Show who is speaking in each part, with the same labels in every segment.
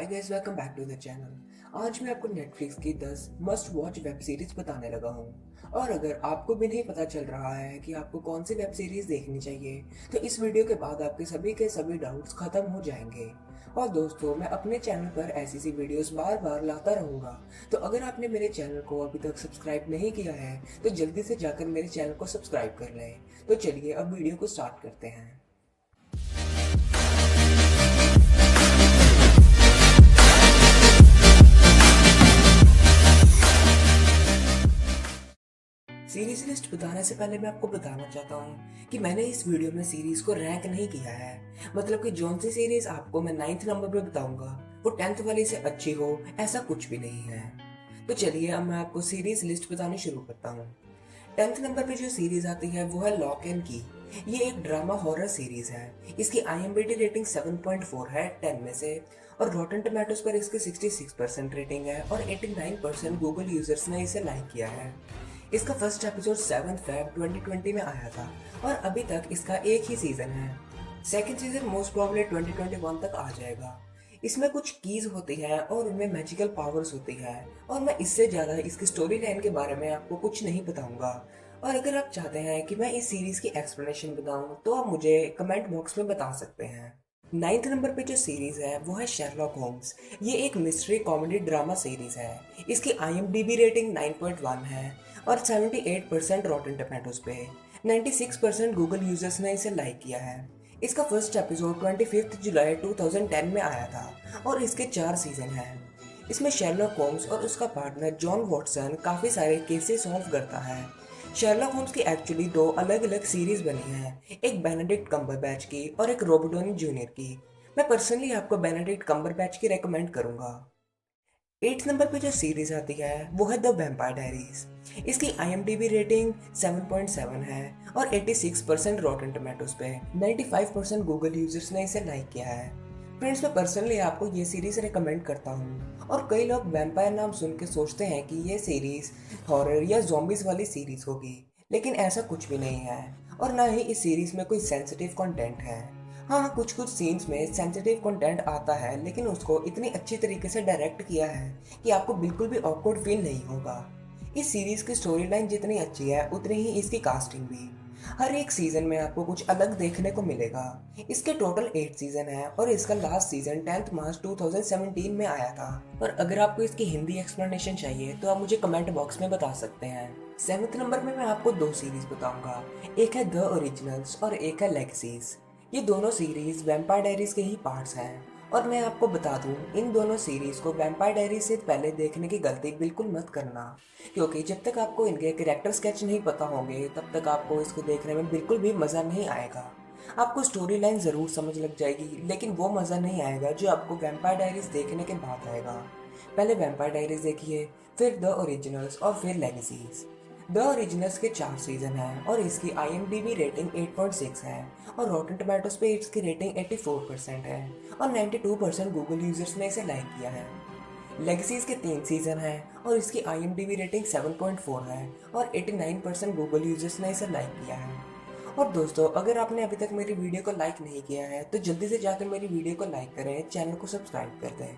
Speaker 1: Hi guys, welcome back to the channel. आज मैं आपको नेटफ्लिक्स की 10 मस्ट वॉच वेब सीरीज बताने लगा हूँ। और अगर आपको भी नहीं पता चल रहा है कि आपको कौन सी वेब सीरीज देखनी चाहिए, तो इस वीडियो के बाद आपके सभी के सभी डाउट्स खत्म हो जाएंगे। और दोस्तों, मैं अपने चैनल पर ऐसी सी वीडियोस बार बार लाता रहूंगा। तो अगर आपने मेरे चैनल को अभी तक सब्सक्राइब नहीं किया है, तो जल्दी से जाकर मेरे चैनल को सब्सक्राइब कर लें। तो चलिए अब वीडियो को स्टार्ट करते हैं। सीरीज लिस्ट बताने से पहले मैं आपको बताना चाहता हूँ कि मैंने इस वीडियो में सीरीज को रैंक नहीं किया है। मतलब कि जोन सी सीरीज आपको मैं 9th नंबर पे बताऊंगा वो 10th वाली से अच्छी हो, ऐसा कुछ भी नहीं है। तो चलिए अब मैं आपको सीरीज लिस्ट बतानी शुरू करता हूँ। 10th नंबर पे जो सीरीज आती है वो है लॉक एंड की। ये एक ड्रामा हॉरर सीरीज है। इसकी IMDb रेटिंग 7.4 है 10 में से। और रॉटन टोमेटोज पर इसकी 66% रेटिंग है और 89% गूगल यूजर्स ने इसे लाइक किया है। इसका फर्स्ट एपिसोड 7 फेब 2020 में आया था और अभी तक इसका एक ही सीजन है। सेकंड सीजन मोस्ट प्रोबेबली 2021 तक आ जाएगा। इसमें कुछ कीज होती है और उनमें मैजिकल पावर्स होती है। और मैं इससे ज़्यादा इसकी स्टोरी लाइन के बारे में आपको कुछ नहीं बताऊंगा। और अगर आप चाहते हैं कि मैं इस सीरीज की एक्सप्लेनेशन बताऊं तो आप मुझे कमेंट बॉक्स में बता सकते हैं। 9th नंबर पे जो सीरीज है वो है शेरलॉक होम्स। ये एक मिस्ट्री कॉमेडी ड्रामा सीरीज है। इसकी IMDb रेटिंग 9.1 है और 78% रॉटन टोमेटोज पे। 96% गूगल यूजर्स ने इसे लाइक किया है। इसका फर्स्ट एपिसोड 25 जुलाई 2010 में आया था और इसके 4 सीजन हैं। इसमें शेरलॉक होम्स और उसका पार्टनर जॉन वॉटसन काफ़ी सारे केसेस सॉल्व करता है। शेरलॉक होम्स की एक्चुअली 2 अलग अलग सीरीज बनी हैं, एक बेनेडिक्ट कम्बरबैच की और एक रॉबर्ट डॉनी जूनियर की। मैं पर्सनली आपको बेनेडिक्ट कम्बरबैच की रेकमेंड करूंगा। 8th नंबर पे जो सीरीज आती है वो है द वैम्पायर डायरीज। इसकी IMDb रेटिंग 7.7 है और 86% रॉटन टोमेटोज पे। 95% गूगल यूजर्स ने इसे लाइक किया है। फ्रेंड्स, मैं पर्सनली आपको ये सीरीज रेकमेंड करता हूँ। और कई लोग वैम्पायर नाम सुन के सोचते हैं कि ये सीरीज हॉरर या zombies वाली सीरीज होगी, लेकिन ऐसा कुछ भी नहीं है। और ना ही इस सीरीज में कोई सेंसिटिव कंटेंट है। हाँ, कुछ कुछ सीन्स में सेंसिटिव कंटेंट आता है, लेकिन उसको इतनी अच्छी तरीके से डायरेक्ट किया है कि आपको बिल्कुल भी ऑकवर्ड फील नहीं होगा। इस सीरीज की स्टोरी लाइन जितनी अच्छी है उतनी ही इसकी कास्टिंग भी। हर एक सीजन में आपको कुछ अलग देखने को मिलेगा। इसके टोटल 8 सीजन है और इसका लास्ट सीजन 10 मार्च 2017 में आया था। और अगर आपको इसकी हिंदी एक्सप्लेनेशन चाहिए तो आप मुझे कमेंट बॉक्स में बता सकते हैं। 7th नंबर में मैं आपको 2 सीरीज बताऊंगा, एक है द ओरिजिनल्स और एक है लेगसीज। ये दोनों सीरीज वैम्पायर डायरीज के ही पार्ट्स हैं। और मैं आपको बता दूं, इन दोनों सीरीज को वैम्पायर डायरीज से पहले देखने की गलती बिल्कुल मत करना, क्योंकि जब तक आपको इनके कैरेक्टर स्केच नहीं पता होंगे तब तक आपको इसको देखने में बिल्कुल भी मज़ा नहीं आएगा। आपको स्टोरी लाइन ज़रूर समझ लग जाएगी, लेकिन वो मज़ा नहीं आएगा जो आपको वैम्पायर डायरीज देखने के बाद आएगा। पहले वैम्पायर डायरीज देखिए, फिर द ओरिजिनल्स और फिर लेगेसीज। द ओरिजिनल्स के 4 सीजन हैं और इसकी IMDb रेटिंग 8.6 है और रॉटन टोमेटोज पे इसकी रेटिंग 84% है और 92% गूगल यूजर्स ने इसे लाइक किया है। लेगेसीज के 3 सीजन हैं और इसकी IMDb रेटिंग 7.4 है और 89% गूगल यूजर्स ने इसे लाइक किया है। और दोस्तों, अगर आपने अभी तक मेरी वीडियो को लाइक नहीं किया है तो जल्दी से जाकर मेरी वीडियो को लाइक करें, चैनल को सब्सक्राइब कर दें।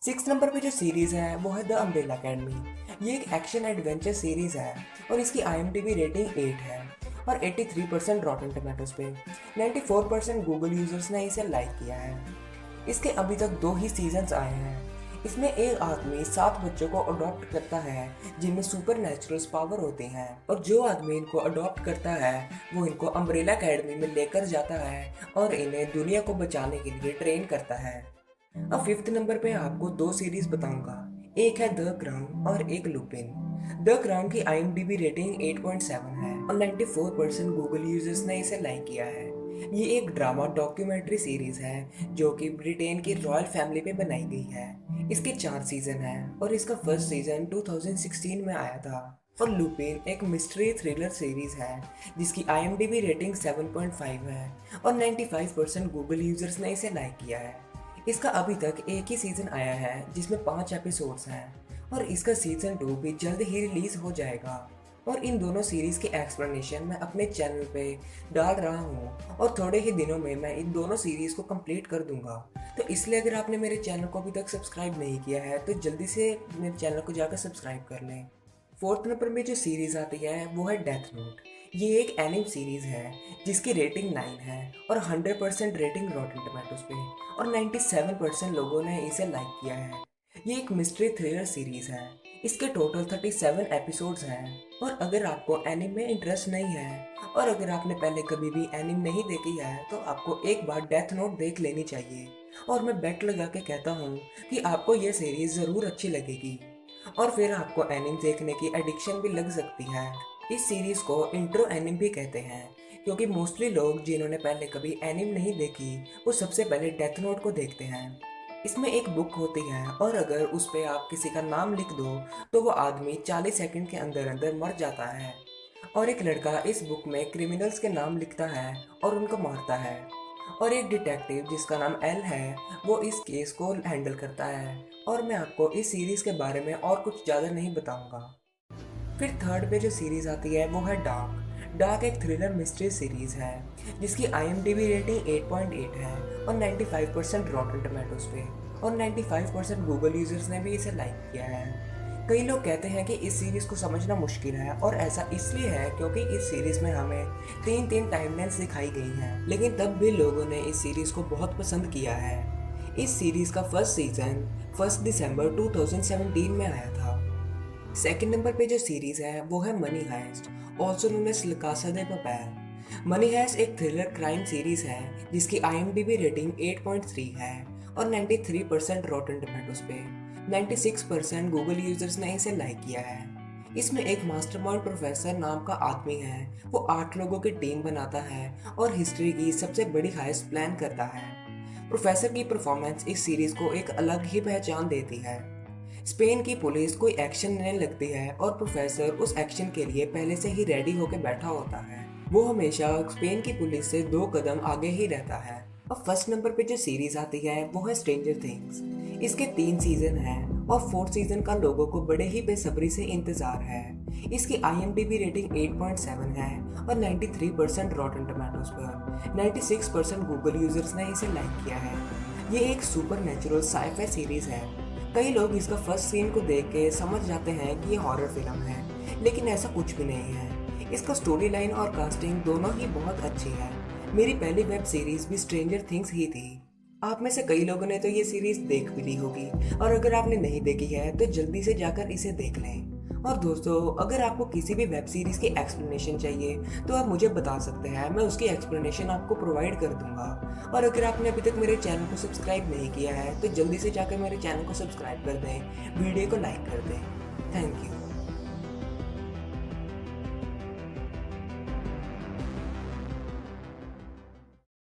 Speaker 1: 6th नंबर पे जो सीरीज है वो है द अम्ब्रेला अकेडमी। ये एक एक्शन एडवेंचर सीरीज है और इसकी IMDb रेटिंग 8 है और 83% रॉटन टोमेटोज पे। 94% गूगल यूजर्स ने इसे लाइक किया है। इसके अभी तक 2 ही सीजन्स आए हैं। इसमें एक आदमी 7 बच्चों को अडॉप्ट करता है जिनमें सुपर नेचुरल पावर होती हैं, और जो आदमी इनको अडॉप्ट करता है वो इनको अम्ब्रेला अकेडमी में लेकर जाता है और इन्हें दुनिया को बचाने के लिए ट्रेन करता है। अब 5th नंबर पे आपको 2 सीरीज बताऊंगा, एक है द क्राउन और एक लुपिन। द क्राउन की IMDb रेटिंग 8.7 है और 94% गूगल यूजर्स ने इसे लाइक किया है। ये एक ड्रामा डॉक्यूमेंट्री सीरीज है जो कि ब्रिटेन की रॉयल फैमिली पे बनाई गई है। इसके 4 सीजन हैं और इसका फर्स्ट सीजन 2016 में आया था। और लुपिन एक मिस्ट्री थ्रिलर सीरीज है जिसकी IMDb रेटिंग 7.5 है और 95% गूगल यूजर्स ने इसे लाइक किया है। इसका अभी तक एक ही सीजन आया है जिसमें 5 एपिसोड्स हैं और इसका सीजन 2 भी जल्द ही रिलीज हो जाएगा। और इन दोनों सीरीज की एक्सप्लेनेशन मैं अपने चैनल पे डाल रहा हूँ और थोड़े ही दिनों में मैं इन दोनों सीरीज को कंप्लीट कर दूंगा। तो इसलिए अगर आपने मेरे चैनल को अभी तक सब्सक्राइब नहीं किया है तो जल्दी से मेरे चैनल को जाकर सब्सक्राइब कर लें। फोर्थ नंबर पे जो सीरीज आती है वो है डेथ नोट। ये एक एनिम सीरीज है जिसकी रेटिंग 9 है और 100% रेटिंग रॉटेन टोमेटोज पे और 97% लोगों ने इसे लाइक किया है। ये एक मिस्ट्री थ्रिलर सीरीज है। इसके टोटल 37 एपिसोड्स हैं और अगर आपको एनिम में इंटरेस्ट नहीं है और अगर आपने पहले कभी भी एनिम नहीं देखी है तो आपको एक बार डेथ नोट देख लेनी चाहिए। और मैं बेट लगा के कहता हूँ कि आपको ये सीरीज ज़रूर अच्छी लगेगी और फिर आपको एनिम देखने की एडिक्शन भी लग सकती है। इस सीरीज को इंट्रो एनिम भी कहते हैं क्योंकि मोस्टली लोग जिन्होंने पहले कभी एनिम नहीं देखी वो सबसे पहले डेथ नोट को देखते हैं। इसमें एक बुक होती है और अगर उस पे आप किसी का नाम लिख दो तो वो आदमी 40 सेकंड के अंदर अंदर मर जाता है। और एक लड़का इस बुक में क्रिमिनल्स के नाम लिखता है और उनको मारता है और एक डिटेक्टिव जिसका नाम एल है वो इस केस को हैंडल करता है। और मैं आपको इस सीरीज के बारे में और कुछ ज़्यादा नहीं बताऊंगा। फिर थर्ड पे जो सीरीज आती है वो है डार्क। डार्क एक थ्रिलर मिस्ट्री सीरीज है जिसकी IMDb रेटिंग 8.8 है और 95% रॉटेन टोमेटोज पे और 95% गूगल यूजर्स ने भी इसे लाइक किया है। कई लोग कहते हैं कि इस सीरीज को समझना मुश्किल है और ऐसा इसलिए है क्योंकि इस सीरीज में हमें तीन टाइमलाइंस दिखाई गई हैं, लेकिन तब भी लोगों ने इस सीरीज को बहुत पसंद किया है। इस सीरीज का फर्स्ट सीजन 1 दिसंबर 2017 में आया था। सेकंड नंबर पे जो सीरीज है वो है Money Heist, also known as La Casa de Papel. Money Heist एक थ्रिलर क्राइम सीरीज है जिसकी IMDb रेटिंग 8.3 है और 93% रॉटेन टोमेटोज पे 96% गूगल यूजर्स ने इसे लाइक किया है। इसमें एक मास्टरमाइंड प्रोफेसर नाम का आदमी है, वो 8 लोगों की टीम बनाता है और हिस्ट्री की सबसे बड़ी हाइस्ट प्लान करता है। प्रोफेसर की परफॉर्मेंस इस सीरीज को एक अलग ही पहचान देती है। स्पेन की पुलिस कोई एक्शन लेने लगती है और प्रोफेसर उस एक्शन के लिए पहले से ही रेडी होकर बैठा होता है। वो हमेशा स्पेन की पुलिस से 2 कदम आगे ही रहता है। अब फर्स्ट नंबर पे जो सीरीज आती है वो है स्ट्रेंजर थिंग्स। इसके 3 सीजन हैं और 4th सीजन का लोगों को बड़े ही बेसब्री से इंतजार है। इसकी IMDb रेटिंग 8.7 है और 93% रॉटेन टोमेटोज पर 96% गूगल यूजर्स ने इसे लाइक किया है। ये एक सुपर नेचुरल साइफाई सीरीज है। कई लोग इसका फर्स्ट सीन को देख के समझ जाते हैं कि ये हॉरर फिल्म है, लेकिन ऐसा कुछ भी नहीं है। इसका स्टोरी लाइन और कास्टिंग दोनों ही बहुत अच्छी है। मेरी पहली वेब सीरीज भी स्ट्रेंजर थिंग्स ही थी। आप में से कई लोगों ने तो ये सीरीज देख भी ली होगी और अगर आपने नहीं देखी है तो जल्दी से जाकर इसे देख लें। और दोस्तों, अगर आपको किसी भी वेब सीरीज की एक्सप्लेनेशन चाहिए तो आप मुझे बता सकते हैं, मैं उसकी एक्सप्लेनेशन आपको प्रोवाइड कर दूंगा। और अगर आपने अभी तक मेरे चैनल को सब्सक्राइब नहीं किया है तो जल्दी से जाकर मेरे चैनल को सब्सक्राइब कर दें, वीडियो को लाइक कर दें। Thank you.